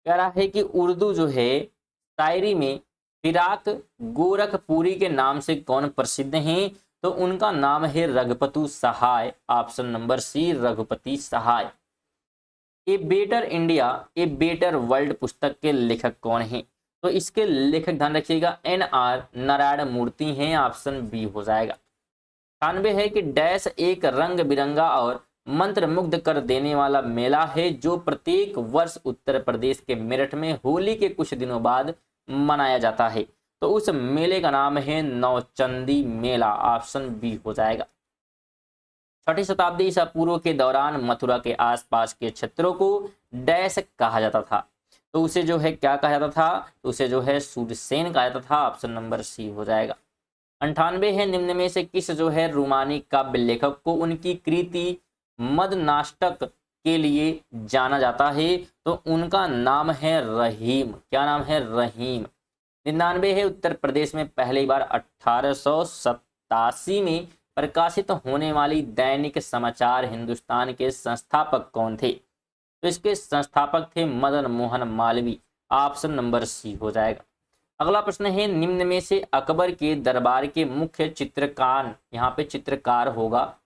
कह रहा है कि उर्दू जो है शायरी में फिराक गोरखपुरी के नाम से कौन प्रसिद्ध हैं? तो उनका नाम है Raghupati Sahay, option number C Raghupati Sahay. A better India a better world पुस्तक के लेखक कौन हैं? तो इसके लेखक ध्यान रखिएगा NR नारायण मूर्ति हैं, ऑप्शन बी हो जाएगा। 98 है कि डैश एक रंग बिरंगा और मंत्र मुग्ध कर देने वाला मेला है, जो प्रत्येक वर्ष उत्तर प्रदेश के मेरठ में होली के कुछ दिनों बाद मनाया जाता है। तो उस मेले का नाम है नौचंदी मेला, ऑप्शन बी हो जाएगा। छठी शताब्दी ईसा पूर्व के दौरान मथुरा के आसपास के क्षेत्रों को डैश कहा जाता था। तो उसे जो है क्या कहा जाता था? तो उसे जो है सूरसेन कहा जाता था, ऑप्शन नंबर सी हो जाएगा। 98 है निम्न में से किस जो है रूमानी काव्य लेखक को उनकी कृति मदनाष्टक के लिए जाना जाता है? तो उनका नाम है रहीम। क्या नाम है? रहीम। 99 है उत्तर प्रदेश में पहली बार 1887 में प्रकाशित होने वाली दैनिक समाचार हिंदुस्तान के संस्थापक कौन थे? तो इसके संस्थापक थे Madan Mohan Malaviya, option number C हो जाएगा। अगला प्रश्न है निम्न में से अकबर के दरबार के मुख्य चित्रकार, यहाँ पे चित्रकार होगा,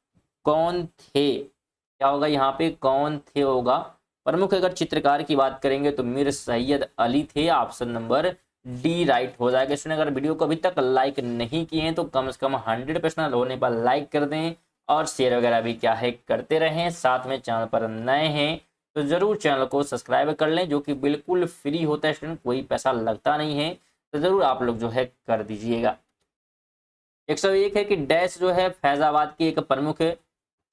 कौन थे? क्या होगा यहाँ पे? कौन थे होगा। प्रमुख अगर चित्रकार की बात करेंगे तो मीर सैयद अली थे, ऑप्शन नंबर डी राइट हो जाएगा। इसने अगर वीडियो को अभी तक लाइक नहीं किए हैं तो कम से कम 100% होने पर लाइक कर दें और शेयर वगैरह भी क्या है करते रहें। साथ में चैनल पर नए हैं तो जरूर चैनल को सब्सक्राइब कर लें, जो कि बिल्कुल फ्री होता है स्टूडेंट, कोई पैसा लगता नहीं है, तो जरूर आप लोग जो है कर दीजिएगा। 101 है कि डैश जो है फैजाबाद की एक प्रमुख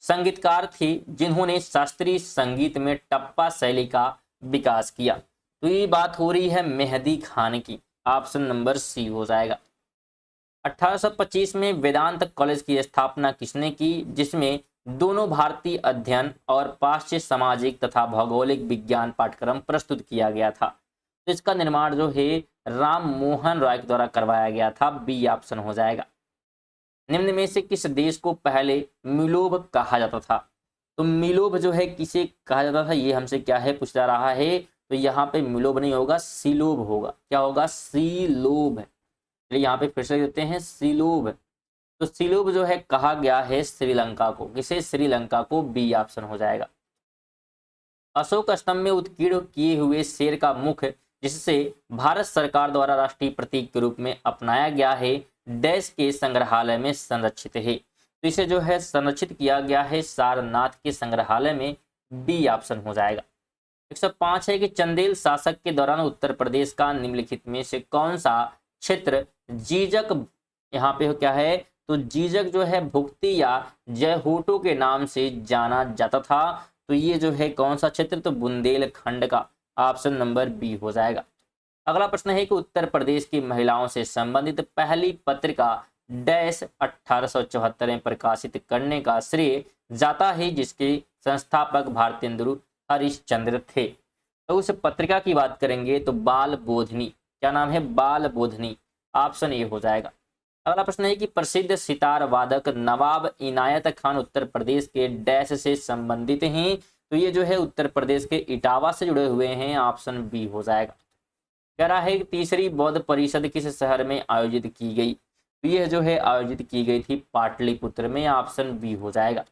संगीतकार थी, जिन्होंने शास्त्रीय संगीत में टप्पा शैली का विकास किया। तो ये बात हो रही है मेहदी खान की, ऑप्शन नंबर सी हो जाएगा। 1825 में वेदांत कॉलेज की स्थापना किसने की, जिसमें दोनों भारतीय अध्ययन और पाश्चात्य सामाजिक तथा भौगोलिक विज्ञान पाठ्यक्रम प्रस्तुत किया गया था? तो इसका निर्माण जो है राम मोहन रॉय के द्वारा करवाया गया था, बी ऑप्शन हो जाएगा। निम्न में से किस देश को पहले मिलोभ कहा जाता था? तो मिलोभ जो है किसे कहा जाता था, ये हमसे क्या है पूछ जा रहा है। तो यहाँ पे मिलोभ नहीं होगा, सीलोभ होगा। क्या होगा? सीलोभ। चलिए यहाँ पे फिर से देते हैं सीलोभ। तो सीलोभ जो है कहा गया है श्रीलंका को। किसे? श्रीलंका को, बी ऑप्शन हो जाएगा। अशोक स्तंभ में उत्कीर्ण किए हुए शेर का मुख, जिससे भारत सरकार द्वारा राष्ट्रीय प्रतीक के रूप में अपनाया गया है, डैश के संग्रहालय में संरक्षित है? तो इसे जो है संरक्षित किया गया है सारनाथ के संग्रहालय में, बी ऑप्शन हो जाएगा। 105 है कि चंदेल शासक के दौरान उत्तर प्रदेश का निम्नलिखित में से कौन सा क्षेत्र जीजक, यहाँ पे क्या है? तो जीजक जो है भुक्ति या जयहोटो के नाम से जाना जाता था। तो ये जो है कौन सा क्षेत्र? तो बुंदेलखंड का, ऑप्शन नंबर बी हो जाएगा। अगला प्रश्न है कि उत्तर प्रदेश की महिलाओं से संबंधित पहली पत्रिका डैश 1874 में प्रकाशित करने का श्रेय जाता है, जिसके संस्थापक भारतेंदु हरिश्चंद्र थे? तो उस पत्रिका की बात करेंगे तो बाल बोधनी। क्या नाम है? बाल बोधनी, ऑप्शन ए हो जाएगा। अगला प्रश्न है कि प्रसिद्ध सितार वादक नवाब इनायत खान उत्तर प्रदेश के डैश से संबंधित हैं? तो ये जो है उत्तर प्रदेश के इटावा से जुड़े हुए हैं, ऑप्शन बी हो जाएगा। कह रहा है कि तीसरी बौद्ध परिषद किस शहर में आयोजित की गई? तो यह जो है आयोजित की गई थी पाटलिपुत्र में, ऑप्शन बी हो जाएगा।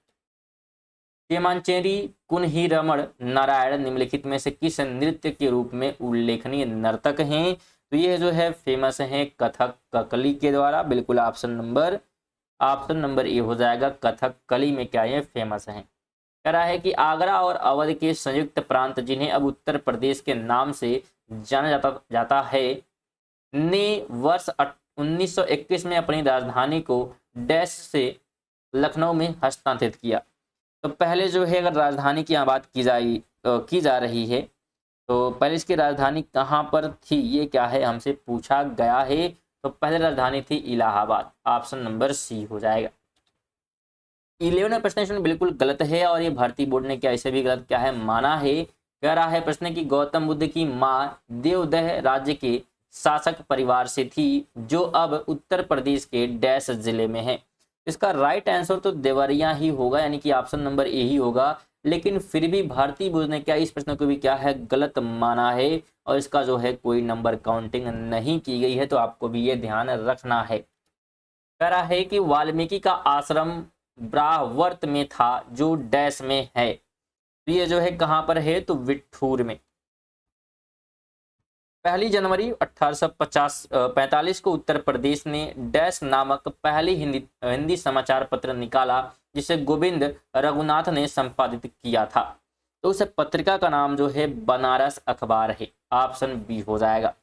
केमांचेरी कुन्हीरमण नारायण निम्नलिखित में से किस नृत्य के रूप में उल्लेखनीय नर्तक हैं? तो ये जो है फेमस है कथक कली के द्वारा। बिल्कुल ऑप्शन नंबर ए हो जाएगा, कथक कली में क्या ये फेमस है। कह रहा है कि आगरा और अवध के संयुक्त प्रांत जिन्हें अब उत्तर प्रदेश के नाम से जाना जाता है ने वर्ष 1921 में अपनी राजधानी को डैश से लखनऊ में हस्तांतरित किया। तो पहले जो है अगर राजधानी की बात की जा रही है तो पहले इसकी राजधानी कहाँ पर थी, ये क्या है हमसे पूछा गया है। तो पहले राजधानी थी इलाहाबाद, ऑप्शन नंबर सी हो जाएगा। 11वां प्रश्न बिल्कुल गलत है और ये भारतीय बोर्ड ने क्या इसे भी गलत क्या है माना है। कह रहा है प्रश्न की गौतम बुद्ध की माँ देवदह राज्य के शासक परिवार से थी जो अब उत्तर प्रदेश के डैश जिले में है। इसका राइट आंसर तो देवरिया ही होगा, यानी कि ऑप्शन नंबर ए ही होगा। लेकिन फिर भी भारतीय बोर्ड ने क्या इस प्रश्न को भी क्या है गलत माना है और इसका जो है कोई नंबर काउंटिंग नहीं की गई है, तो आपको भी ये ध्यान रखना है। कह रहा है कि वाल्मीकि का आश्रम ब्राह्वर्त में था जो डैश में है। तो ये जो है कहां पर है, तो विठूर में। 1 जनवरी 1845 को उत्तर प्रदेश ने डैश नामक पहली हिंदी समाचार पत्र निकाला जिसे गोविंद रघुनाथ ने संपादित किया था। तो उस पत्रिका का नाम जो है बनारस अखबार है, ऑप्शन बी हो जाएगा।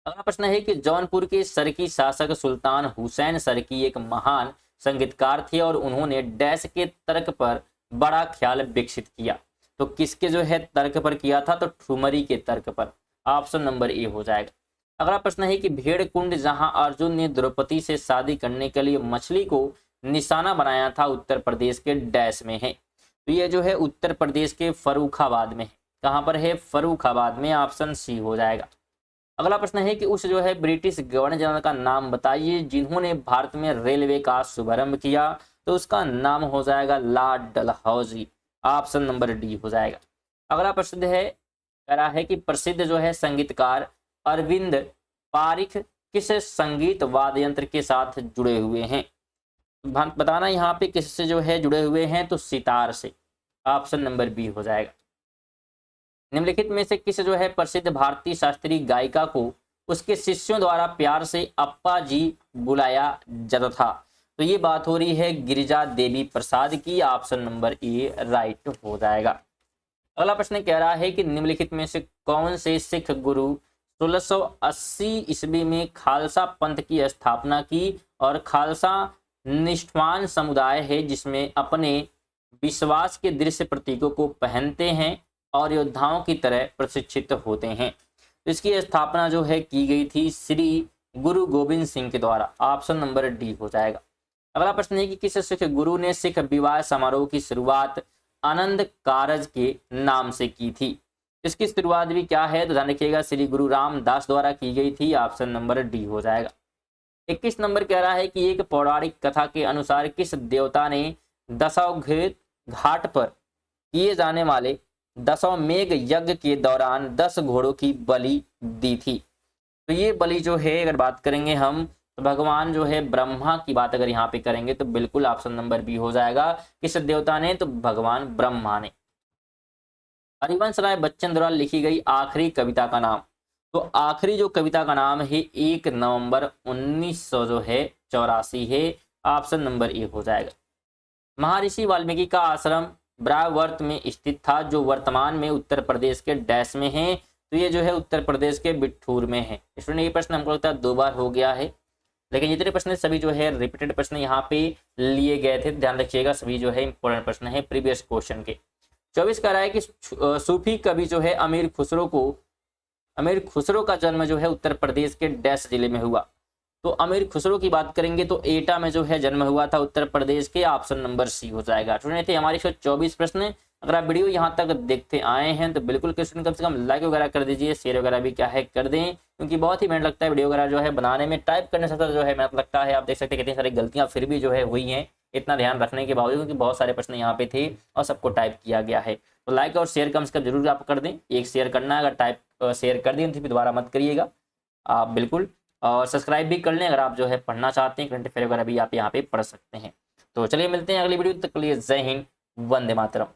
अगला प्रश्न है कि जौनपुर के सरकी शासक सुल्तान हुसैन सरकी एक महान संगीतकार थे और उन्होंने डैश के तर्क पर बड़ा ख्याल विकसित किया। तो किसके जो है तर्क पर किया था, तो ठुमरी के तर्क पर, ऑप्शन नंबर ए हो जाएगा। अगला प्रश्न है कि भेड़ कुंड जहां अर्जुन ने द्रौपदी से शादी करने के लिए मछली को निशाना बनाया था उत्तर प्रदेश के डैश में है। तो ये जो है उत्तर प्रदेश के फर्रुखाबाद में है। कहां पर है, फर्रुखाबाद में, ऑप्शन सी हो जाएगा। अगला प्रश्न है कि उस जो है ब्रिटिश गवर्नर जनरल का नाम बताइए जिन्होंने भारत में रेलवे का शुभारंभ किया। तो उसका नाम हो जाएगा Lord Dalhousie, option number D हो जाएगा। अगला प्रश्न है, कह रहा है कि प्रसिद्ध जो है संगीतकार अरविंद पारिख किस संगीत वाद्य यंत्र के साथ जुड़े हुए हैं। बताना यहाँ पे किससे जो है जुड़े हुए हैं, तो सितार से, ऑप्शन नंबर बी हो जाएगा। निम्नलिखित में से किस जो है प्रसिद्ध भारतीय शास्त्रीय गायिका को उसके शिष्यों द्वारा प्यार से अप्पा जी बुलाया जाता था। तो ये बात हो रही है गिरिजा देवी प्रसाद की, ऑप्शन नंबर ए राइट हो जाएगा। अगला प्रश्न कह रहा है कि निम्नलिखित में से कौन से सिख गुरु 1680 ईस्वी में खालसा पंथ की स्थापना की और खालसा निष्ठावान समुदाय है जिसमें अपने विश्वास के दृश्य प्रतीकों को पहनते हैं और योद्धाओं की तरह प्रशिक्षित होते हैं। इसकी स्थापना जो है की गई थी श्री गुरु गोविंद सिंह के द्वारा, ऑप्शन नंबर डी हो जाएगा। अगला प्रश्न है कि किस सिख गुरु ने सिख विवाह समारोह की शुरुआत आनंद कारज के नाम से की थी। इसकी शुरुआत भी क्या है, तो ध्यान रखिएगा श्री गुरु रामदास द्वारा की गई थी, ऑप्शन नंबर डी हो जाएगा। 21 नंबर कह रहा है कि एक पौराणिक कथा के अनुसार किस देवता ने दशावघेत घाट पर किए जाने वाले दशाश्वमेध यज्ञ के दौरान 10 घोड़ों की बलि दी थी। तो ये बलि जो है अगर बात करेंगे हम तो भगवान जो है ब्रह्मा की बात अगर यहाँ पे करेंगे तो बिल्कुल ऑप्शन नंबर बी हो जाएगा। किस देवता ने, तो भगवान ब्रह्मा ने। हरिवंश राय बच्चन द्वारा लिखी गई आखिरी कविता का नाम, तो आखिरी जो कविता का नाम है 1 नवंबर 1984 है, ऑप्शन नंबर ए हो जाएगा। महर्षि वाल्मीकि का आश्रम ब्राह्वर्त में स्थित था जो वर्तमान में उत्तर प्रदेश के डैश में है। तो ये जो है उत्तर प्रदेश के बिठूर में है। स्टूडेंट ये प्रश्न हमको लगता है 2 बार हो गया है, लेकिन जितने प्रश्न सभी जो है रिपीटेड प्रश्न यहाँ पे लिए गए थे, ध्यान रखिएगा सभी जो है इंपॉर्टेंट प्रश्न है प्रीवियस क्वेश्चन के। 24 कह रहा है कि सूफी कवि जो है अमीर खुसरो का जन्म जो है उत्तर प्रदेश के डैश जिले में हुआ। तो अमीर खुसरो की बात करेंगे तो एटा में जो है जन्म हुआ था उत्तर प्रदेश के, ऑप्शन नंबर सी हो जाएगा। स्टूडेंट थे हमारे 124 प्रश्न। अगर आप वीडियो यहाँ तक देखते आए हैं तो बिल्कुल स्टूडेंट कम से कम लाइक वगैरह कर दीजिए, शेयर वगैरह भी क्या है कर दें, क्योंकि बहुत ही मेहनत लगता है वीडियो वगैरह जो है बनाने में। टाइप करने से जो है मेहनत लगता है। आप देख सकते हैं कितनी सारी गलतियां फिर भी जो है हुई हैं इतना ध्यान रखने के बावजूद, क्योंकि बहुत सारे प्रश्न यहाँ पे थे और सबको टाइप किया गया है। तो लाइक और शेयर कम से कम जरूर आप कर दें, एक शेयर करना है। अगर टाइप शेयर कर दें तो फिर दोबारा मत करिएगा आप बिल्कुल। और सब्सक्राइब भी कर लें अगर आप जो है पढ़ना चाहते हैं, करंट अफेयर वगैरह भी आप यहाँ पे पढ़ सकते हैं। तो चलिए मिलते हैं अगली वीडियो तक के लिए। जय हिंद, वंदे मातरम।